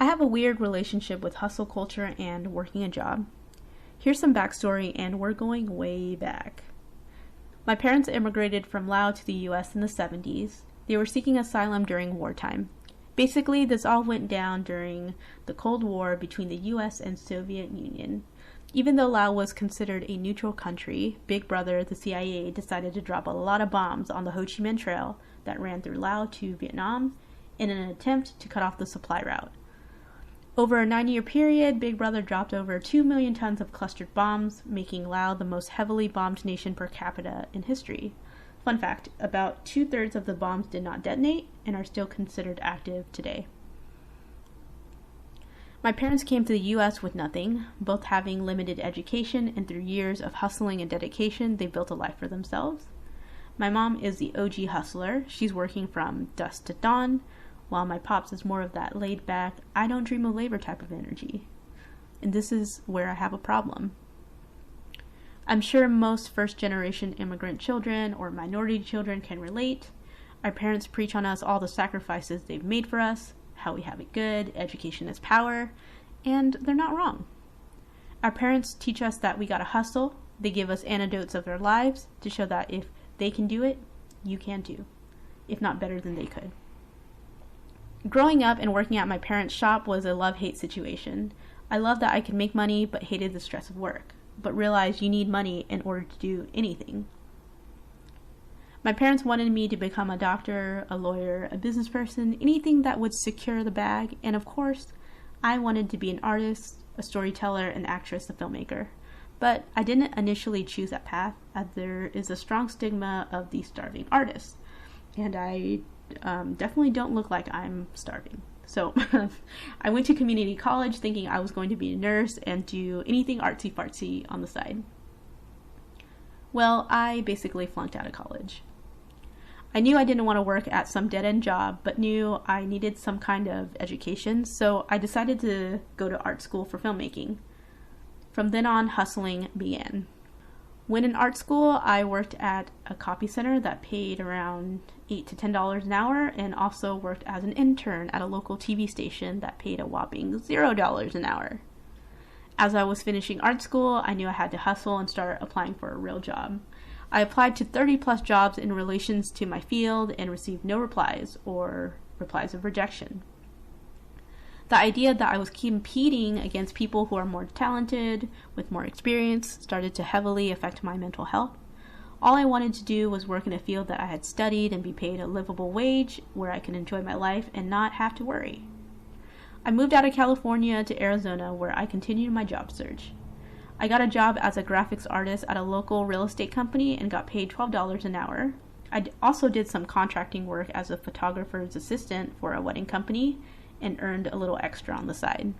have a weird relationship with hustle culture and working a job. Here's some backstory, and we're going way back. My parents immigrated from Laos to the US in the 70s. They were seeking asylum during wartime. Basically, this all went down during the Cold War between the US and Soviet Union. Even though Laos was considered a neutral country, Big Brother, the CIA, decided to drop a lot of bombs on the Ho Chi Minh Trail that ran through Laos to Vietnam in an attempt to cut off the supply route. Over a 9-year period, Big Brother dropped over 2 million tons of clustered bombs, making Laos the most heavily bombed nation per capita in history. Fun fact, about 2/3 of the bombs did not detonate and are still considered active today. My parents came to the US with nothing, both having limited education, and through years of hustling and dedication, they built a life for themselves. My mom is the OG hustler. She's working from dusk to dawn, while my pops is more of that laid-back, I don't dream of labor type of energy. And this is where I have a problem. I'm sure most first-generation immigrant children or minority children can relate. Our parents preach on us all the sacrifices they've made for us, how we have it good, education is power, and they're not wrong. Our parents teach us that we gotta hustle. They give us anecdotes of their lives to show that if they can do it, you can too, if not better than they could. Growing up and working at my parents' shop was a love-hate situation. I loved that I could make money, but hated the stress of work, but realized you need money in order to do anything. My parents wanted me to become a doctor, a lawyer, a business person, anything that would secure the bag, and of course, I wanted to be an artist, a storyteller, an actress, a filmmaker. But I didn't initially choose that path, as there is a strong stigma of the starving artist, and I definitely don't look like I'm starving. So I went to community college thinking I was going to be a nurse and do anything artsy-fartsy on the side. Well, I basically flunked out of college. I knew I didn't want to work at some dead-end job, but knew I needed some kind of education, so I decided to go to art school for filmmaking. From then on, hustling began. When in art school, I worked at a copy center that paid around $8 to $10 an hour, and also worked as an intern at a local TV station that paid a whopping $0 an hour. As I was finishing art school, I knew I had to hustle and start applying for a real job. I applied to 30+ jobs in relations to my field and received no replies, or replies of rejection. The idea that I was competing against people who are more talented, with more experience, started to heavily affect my mental health. All I wanted to do was work in a field that I had studied and be paid a livable wage where I could enjoy my life and not have to worry. I moved out of California to Arizona, where I continued my job search. I got a job as a graphics artist at a local real estate company and got paid $12 an hour. I also did some contracting work as a photographer's assistant for a wedding company and earned a little extra on the side.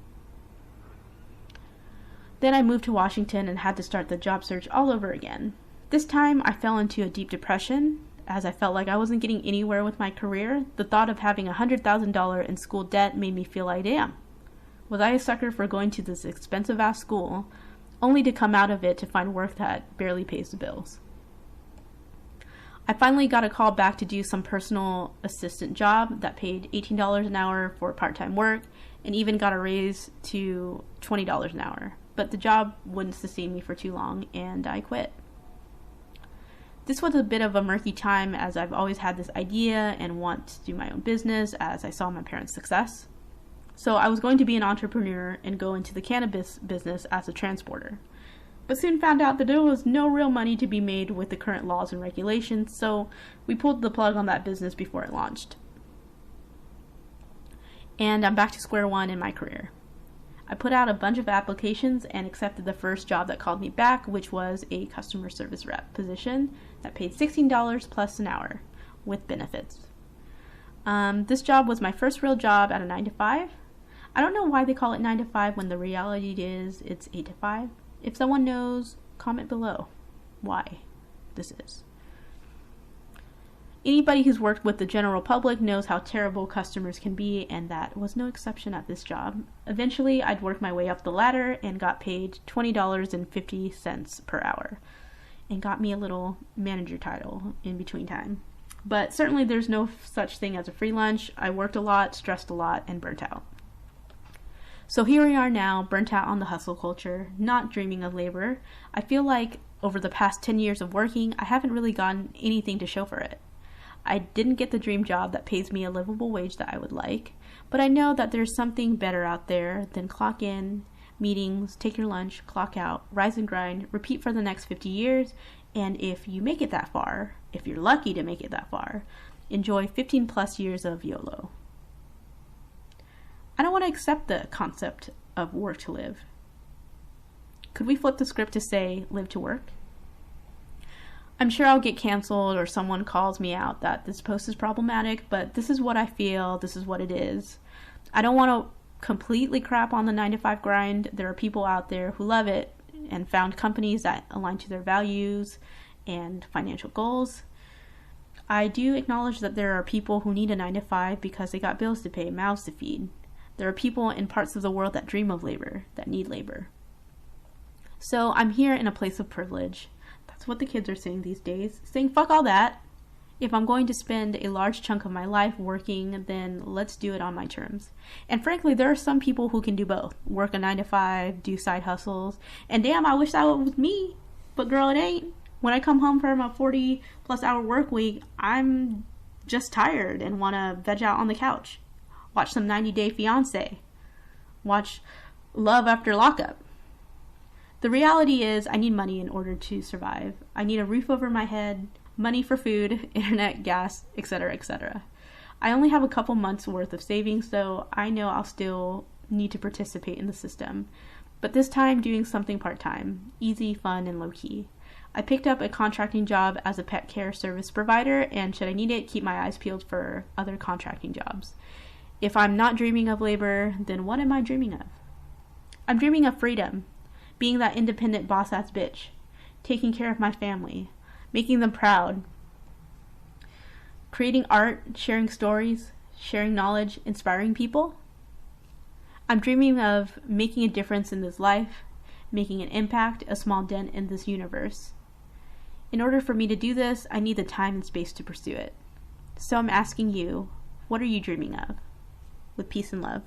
Then I moved to Washington and had to start the job search all over again. This time I fell into a deep depression, as I felt like I wasn't getting anywhere with my career. The thought of having $100,000 in school debt made me feel like, damn, was I a sucker for going to this expensive-ass school, only to come out of it to find work that barely pays the bills. I finally got a call back to do some personal assistant job that paid $18 an hour for part-time work, and even got a raise to $20 an hour. But the job wouldn't sustain me for too long, and I quit. This was a bit of a murky time, as I've always had this idea and want to do my own business, as I saw my parents' success. So I was going to be an entrepreneur and go into the cannabis business as a transporter. But soon found out that there was no real money to be made with the current laws and regulations, so we pulled the plug on that business before it launched. And I'm back to square one in my career. I put out a bunch of applications and accepted the first job that called me back, which was a customer service rep position that paid $16 plus an hour with benefits. This job was my first real job at a 9-to-5. I don't know why they call it 9-to-5 when the reality is it's 8-to-5. If someone knows, comment below why this is. Anybody who's worked with the general public knows how terrible customers can be, and that was no exception at this job. Eventually, I'd worked my way up the ladder and got paid $20.50 per hour, and got me a little manager title in between time. But certainly there's no such thing as a free lunch. I worked a lot, stressed a lot, and burnt out. So here we are now, burnt out on the hustle culture, not dreaming of labor. I feel like over the past 10 years of working, I haven't really gotten anything to show for it. I didn't get the dream job that pays me a livable wage that I would like, but I know that there's something better out there than clock in, meetings, take your lunch, clock out, rise and grind, repeat for the next 50 years, and if you make it that far, if you're lucky to make it that far, enjoy 15 plus years of YOLO. I don't want to accept the concept of work to live. Could we flip the script to say live to work? I'm sure I'll get canceled or someone calls me out that this post is problematic, but this is what I feel, this is what it is. I don't want to completely crap on the 9-to-5 grind. There are people out there who love it and found companies that align to their values and financial goals. I do acknowledge that there are people who need a 9-to-5 because they got bills to pay, mouths to feed. There are people in parts of the world that dream of labor, that need labor. So I'm here in a place of privilege. That's what the kids are saying these days, saying fuck all that. If I'm going to spend a large chunk of my life working, then let's do it on my terms. And frankly, there are some people who can do both. Work a 9-to-5, do side hustles, and damn, I wish that was me. But girl, it ain't. When I come home from a 40 plus hour work week, I'm just tired and want to veg out on the couch. Watch some 90 Day Fiancé. Watch Love After Lockup. The reality is I need money in order to survive. I need a roof over my head, money for food, internet, gas, etc., etc. I only have a couple months worth of savings, so I know I'll still need to participate in the system. But this time doing something part-time, easy, fun, and low-key. I picked up a contracting job as a pet care service provider, and should I need it, keep my eyes peeled for other contracting jobs. If I'm not dreaming of labor, then what am I dreaming of? I'm dreaming of freedom, being that independent boss-ass bitch, taking care of my family, making them proud, creating art, sharing stories, sharing knowledge, inspiring people. I'm dreaming of making a difference in this life, making an impact, a small dent in this universe. In order for me to do this, I need the time and space to pursue it. So I'm asking you, what are you dreaming of? With peace and love.